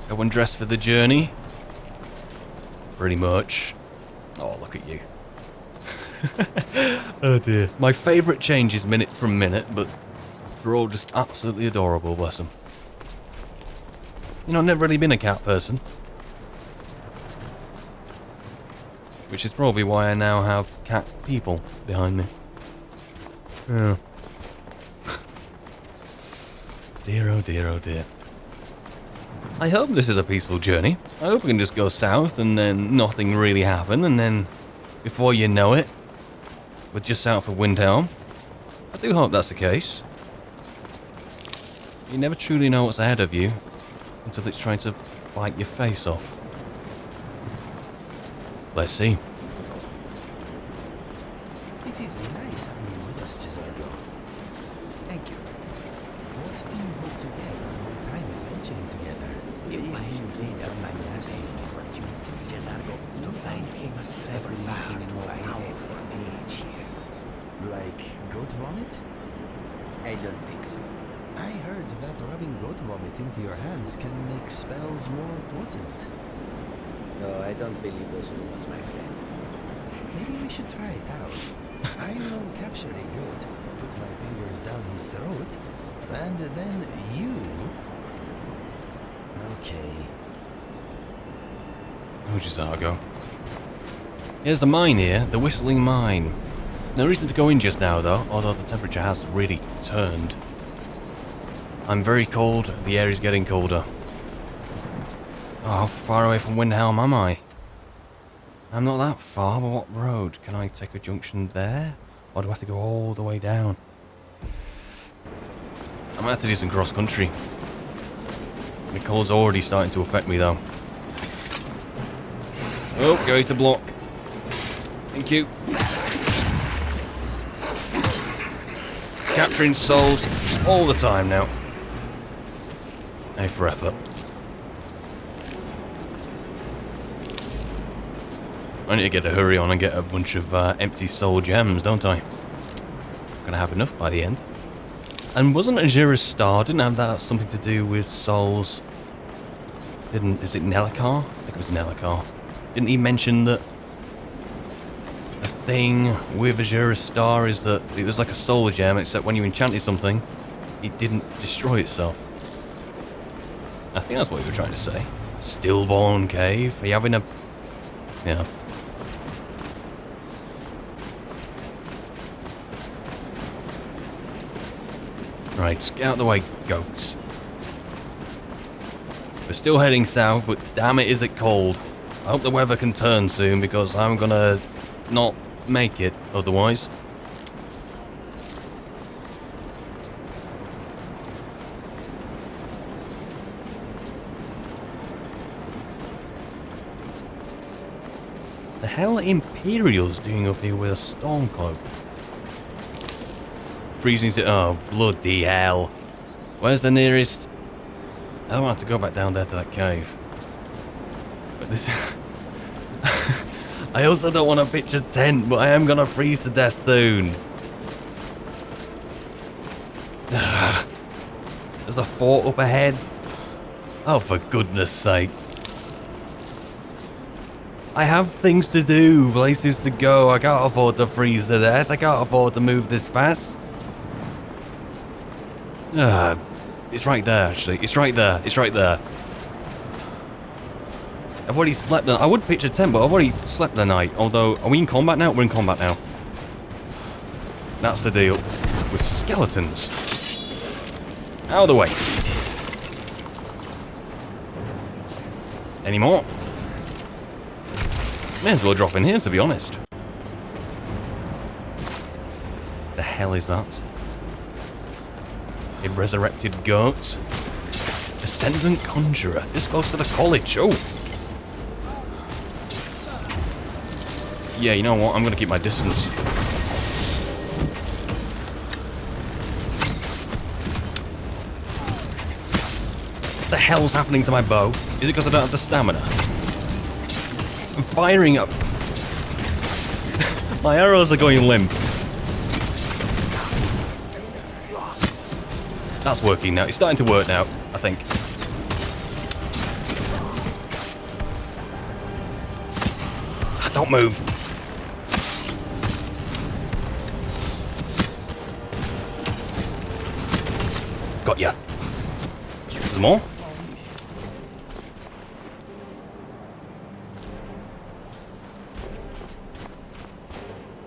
Everyone dressed for the journey? Pretty much. Oh, look at you. Oh dear. My favourite changes minute from minute, but they're all just absolutely adorable, bless them. You know, I've never really been a cat person. Which is probably why I now have cat people behind me. Oh. Dear, oh dear, oh dear. I hope this is a peaceful journey. I hope we can just go south and then nothing really happen, and then before you know it, we're just south of Windhelm. I do hope that's the case. You never truly know what's ahead of you until it's trying to bite your face off. Let's see. It is nice having you with us, Jazargo. Thank you. What do you hope to get out of your time adventuring together? If my stranger finds this as an opportunity, Jazargo, to find famous travel far more powerful age here. Like goat vomit? I don't think so. I heard that rubbing goat vomit into your hands can make spells more potent. No, I don't believe those rumors, my friend. Maybe we should try it out. I will capture a goat, put my fingers down his throat, and then you... Okay. Oh, just how I go. Here's the mine here, the Whistling Mine. No reason to go in just now though, although the temperature has really turned. I'm very cold, the air is getting colder. Oh, how far away from Windhelm am I? I'm not that far, but what road? Can I take a junction there? Or do I have to go all the way down? I might have to do some cross country. The cold's already starting to affect me though. Oh, going to block. Thank you. Capturing souls all the time now. A for effort. I need to get a hurry on and get a bunch of empty soul gems, don't I? Gonna have enough by the end. And wasn't Azura's Star, didn't have that something to do with souls? Is it Nellikar? I think it was Nellikar. Didn't he mention that the thing with Azura's Star is that it was like a soul gem, except when you enchanted something, it didn't destroy itself? I think that's what we were trying to say. Stillborn Cave? Are you having a... Yeah. Right, get out of the way, goats. We're still heading south, but damn it, is it cold. I hope the weather can turn soon, because I'm gonna not make it otherwise. The hell are Imperials doing up here with a Stormcloak? Freezing to... Oh, bloody hell. Where's the nearest... I don't want to go back down there to that cave. But this... I also don't want to pitch a tent, but I am going to freeze to death soon. There's a fort up ahead. Oh, for goodness sake. I have things to do, places to go. I can't afford to freeze to death. I can't afford to move this fast. It's right there, actually. It's right there. It's right there. I've already slept the... I would pitch a tent, but I've already slept the night. Although, are we in combat now? We're in combat now. That's the deal. With skeletons. Out of the way. Any more? May as well drop in here, to be honest. The hell is that? A resurrected goat? Ascendant Conjurer. This goes to the college. Oh! Yeah, you know what? I'm gonna keep my distance. What the hell's happening to my bow? Is it because I don't have the stamina? I'm firing up. My arrows are going limp. That's working now. It's starting to work now, I think. Don't move. Got ya. There's more?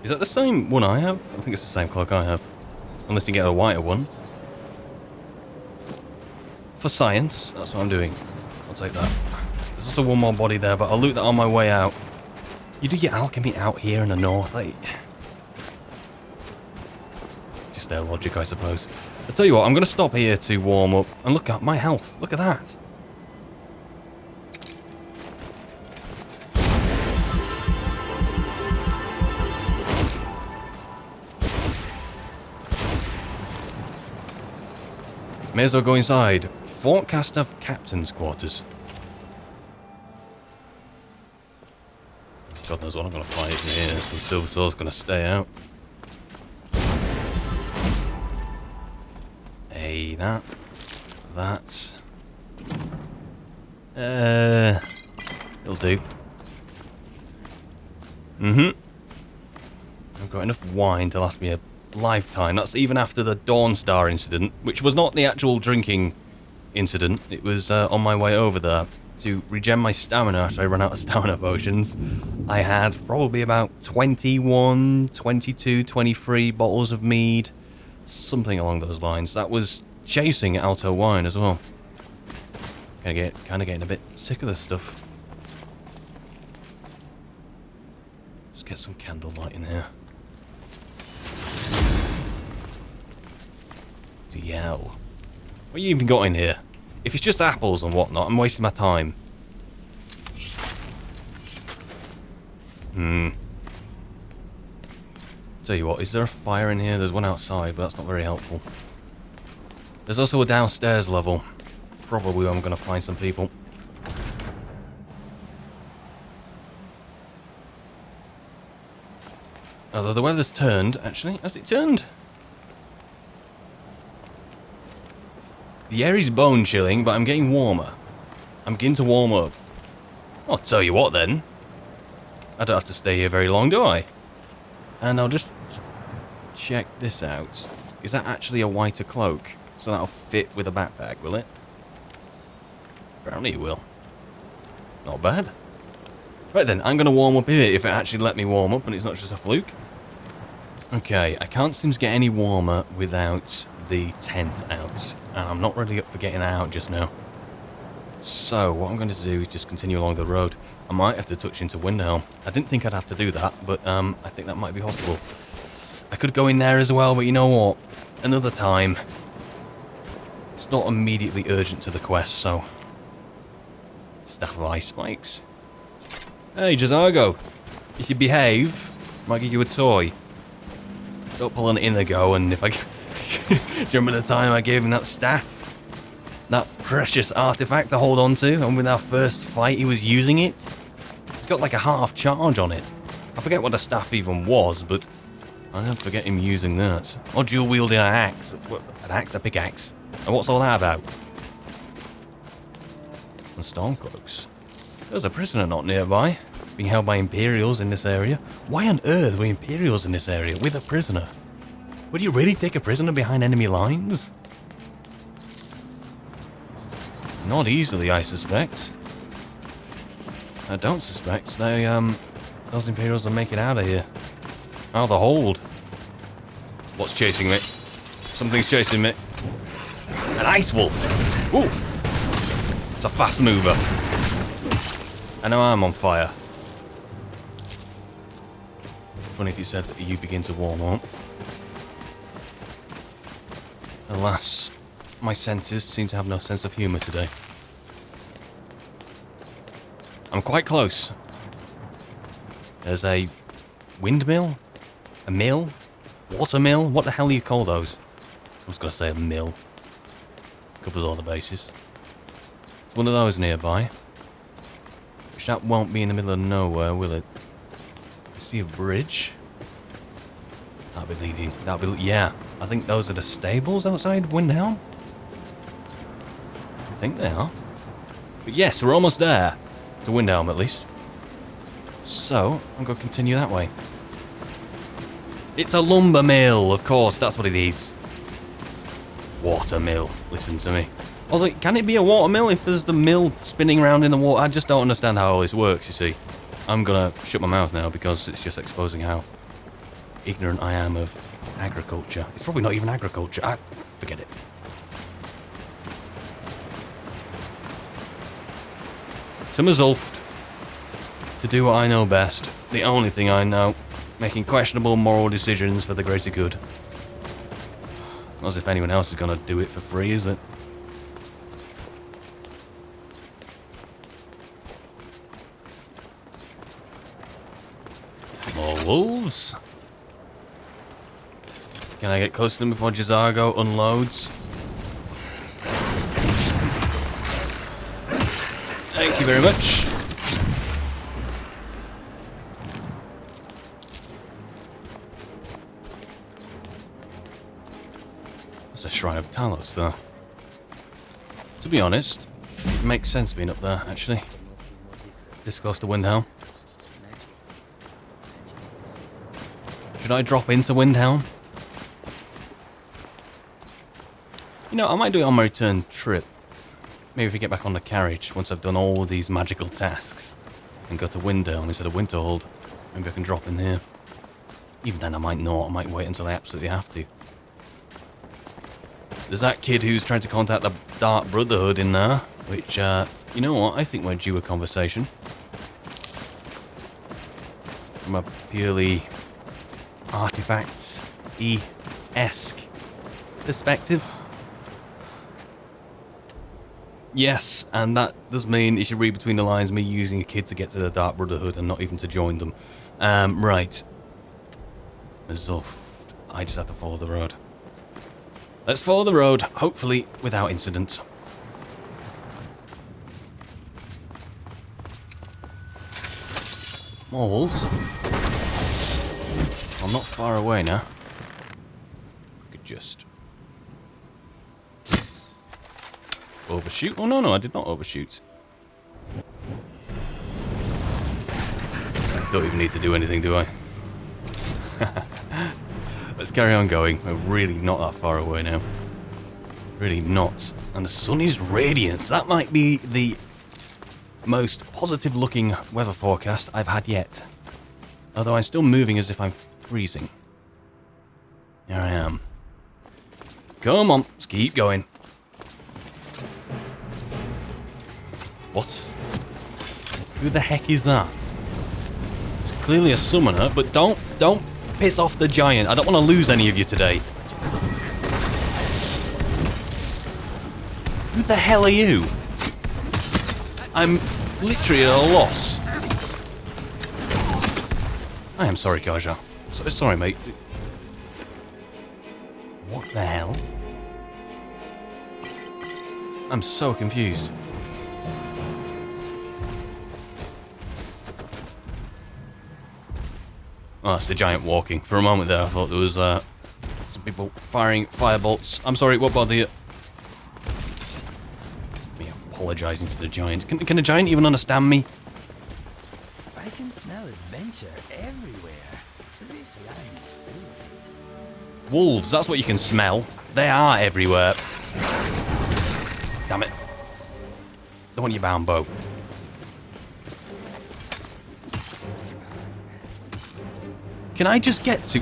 Is that the same one I have? I think it's the same cloak I have. Unless you get a whiter one. For science, that's what I'm doing. I'll take that. There's also one more body there, but I'll loot that on my way out. You do your alchemy out here in the north, like... Just their logic, I suppose. I'll tell you what, I'm going to stop here to warm up. And look at my health. Look at that. May as well go inside. Forecaster Captain's Quarters. God knows what I'm going to fight in here, so Silver Sword's going to stay out. Okay, that. It'll do. I've got enough wine to last me a lifetime. That's even after the Dawn Star incident, which was not the actual drinking incident. It was on my way over there to regen my stamina after I ran out of stamina potions. I had probably about 21, 22, 23 bottles of mead, something along those lines. That was chasing Alto wine as well. Kind of getting a bit sick of this stuff. Let's get some candlelight in here. DL. What you even got in here? If it's just apples and whatnot, I'm wasting my time. Tell you what, is there a fire in here? There's one outside, but that's not very helpful. There's also a downstairs level. Probably where I'm going to find some people. Although the weather's turned, actually. Has it turned? The air is bone chilling, but I'm getting warmer. I'm beginning to warm up. I'll tell you what then. I don't have to stay here very long, do I? And I'll just check this out. Is that actually a whiter cloak? So that'll fit with a backpack, will it? Apparently it will. Not bad. Right then, I'm going to warm up here if it actually let me warm up and it's not just a fluke. Okay, I can't seem to get any warmer without the tent out. And I'm not really up for getting out just now. So, what I'm going to do is just continue along the road. I might have to touch into Windhelm. I didn't think I'd have to do that, but I think that might be possible. I could go in there as well, but you know what? Another time. It's not immediately urgent to the quest, so... Staff of Ice Spikes. Hey, Jazago. If you behave, I might give you a toy. Don't pull an Inigo, and if I... Do you remember the time I gave him that staff? That precious artifact to hold on to, and with our first fight he was using it? It's got like a half charge on it. I forget what the staff even was, but I don't forget him using that. Or dual wielding an axe. An axe? A pickaxe? And what's all that about? And Stormcloaks. There's a prisoner not nearby, being held by Imperials in this area. Why on earth were Imperials in this area with a prisoner? Would you really take a prisoner behind enemy lines? Not easily, I suspect. I don't suspect. Those Imperials will make it out of here. Out of the hold. What's chasing me? Something's chasing me. An ice wolf! Ooh! It's a fast mover. I know I'm on fire. Funny if you said that you begin to warm up. Alas, my senses seem to have no sense of humour today. I'm quite close. There's a windmill? A mill? Watermill? What the hell do you call those? I was going to say a mill. Covers all the bases. There's one of those nearby. Which that won't be in the middle of nowhere, will it? I see a bridge. That'll be leading. Yeah. I think those are the stables outside Windhelm. I think they are. But yes, we're almost there. To Windhelm, at least. So, I'm going to continue that way. It's a lumber mill, of course. That's what it is. Water mill. Listen to me. Although, can it be a water mill if there's the mill spinning around in the water? I just don't understand how all this works, you see. I'm going to shut my mouth now because it's just exposing how ignorant I am of agriculture. It's probably not even agriculture. Forget it. To Mazulft. To do what I know best. The only thing I know. Making questionable moral decisions for the greater good. Not as if anyone else is going to do it for free, is it? More wolves. Can I get close to them before Jazago unloads? Thank you very much. that's a Shrine of Talos, though. To be honest, it makes sense being up there, actually. This close to Windhelm. Should I drop into Windhelm? You know, I might do it on my return trip. Maybe if we get back on the carriage, once I've done all these magical tasks, and go to Windhelm instead of Winterhold, maybe I can drop in here. Even then I might not, I might wait until I absolutely have to. There's that kid who's trying to contact the Dark Brotherhood in there, which, you know what, I think we're due a conversation. From a purely artifacts-esque perspective. Yes, and that does mean, you should read between the lines, me using a kid to get to the Dark Brotherhood and not even to join them. Right. Zuft. I just have to follow the road. Let's follow the road, hopefully without incident. More wolves. I'm not far away now. I could just overshoot. Oh no, I did not overshoot. Don't even need to do anything, do I? Let's carry on going. We're really not that far away now. Really not. And the sun is radiant. That might be the most positive looking weather forecast I've had yet. Although I'm still moving as if I'm freezing. Here I am. Come on, let's keep going. What? Who the heck is that? It's clearly a summoner, but don't piss off the giant. I don't want to lose any of you today. Who the hell are you? I'm literally at a loss. I am sorry, Kaja. Sorry, mate. What the hell? I'm so confused. Oh, it's the giant walking. For a moment there, I thought there was some people firing firebolts. I'm sorry, what bother you? Me apologising to the giant. Can the giant even understand me? I can smell adventure everywhere. This land is filled with it. Wolves, that's what you can smell. They are everywhere. Damn it. Don't want your bound bow. Can I just get to...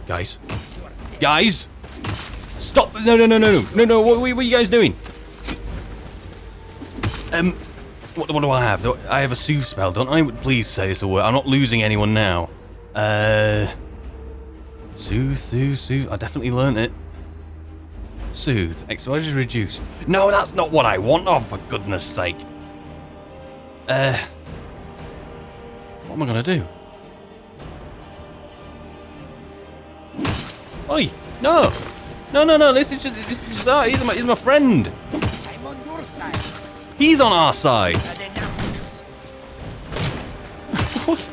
Guys. Guys! Stop! No, what are you guys doing? What do I have? I have a soothe spell, don't I? Please say this will work. I'm not losing anyone now. Soothe. I definitely learned it. Soothe. Exposure reduced. No, that's not what I want. Oh, for goodness sake. What am I gonna do? Oi! No! No, this is just he's my friend! I'm on your side. He's on our side! What?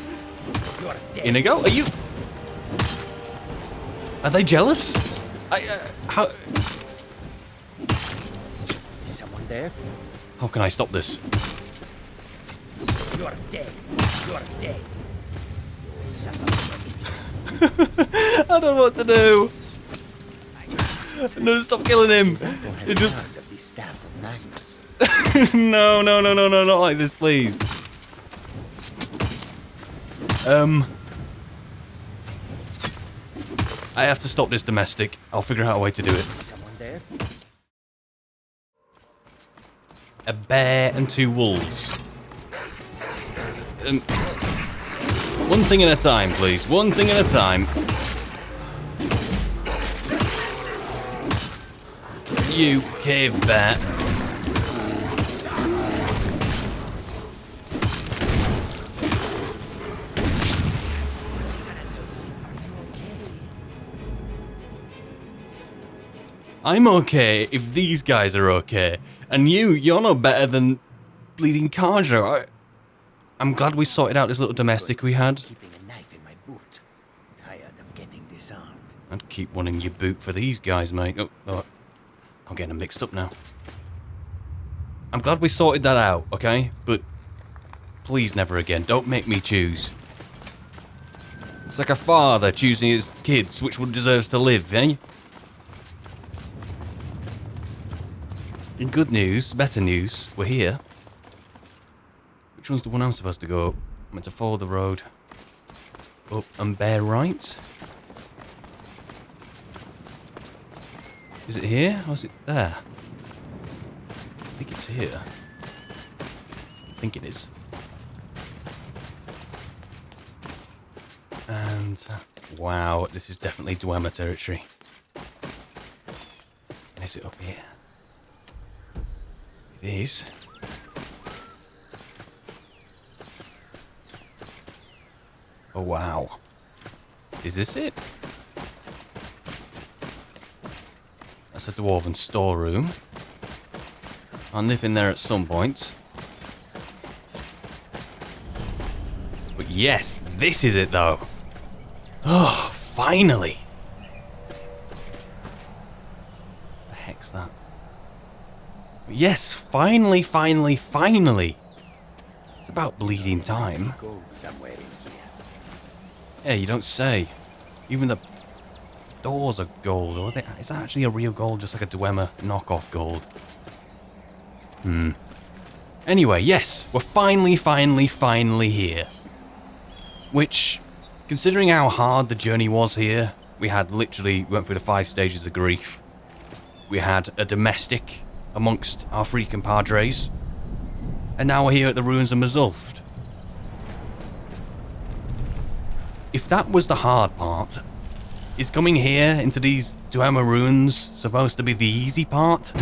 Inigo, are you... Are they jealous? How... Is someone there? How can I stop this? You're dead. You're dead. I don't know what to do. No, stop killing him. It just... No, not like this, please. I have to stop this domestic. I'll figure out a way to do it. Someone there? A bear and 2 wolves. One thing at a time, please. One thing at a time. You cave bat. I'm okay if these guys are okay. And you're no better than bleeding Karja. I'm glad we sorted out this little domestic we had. Keeping a knife in my boot. Tired of getting disarmed. I'd keep one in your boot for these guys, mate. Oh, I'm getting them mixed up now. I'm glad we sorted that out, okay? But please never again. Don't make me choose. It's like a father choosing his kids which one deserves to live, eh? In good news, better news, we're here. Which one's the one I'm supposed to go up? I'm meant to follow the road up and bear right. Is it here or is it there? I think it's here. I think it is. And wow, this is definitely Dwemer territory. And is it up here? It is. Oh wow. Is this it? That's a dwarven storeroom. I'll nip in there at some point. But yes, this is it though. Oh, finally. What the heck's that? But yes, finally. It's about bleeding time. Somewhere in here. Yeah, you don't say. Even the doors are gold, or is that actually a real gold, just like a Dwemer knockoff gold? Anyway, yes, we're finally here. Which, considering how hard the journey was here, we went through the 5 stages of grief. We had a domestic amongst our free compadres. And now we're here at the ruins of Mazulft. If that was the hard part, is coming here into these Dwemer ruins supposed to be the easy part?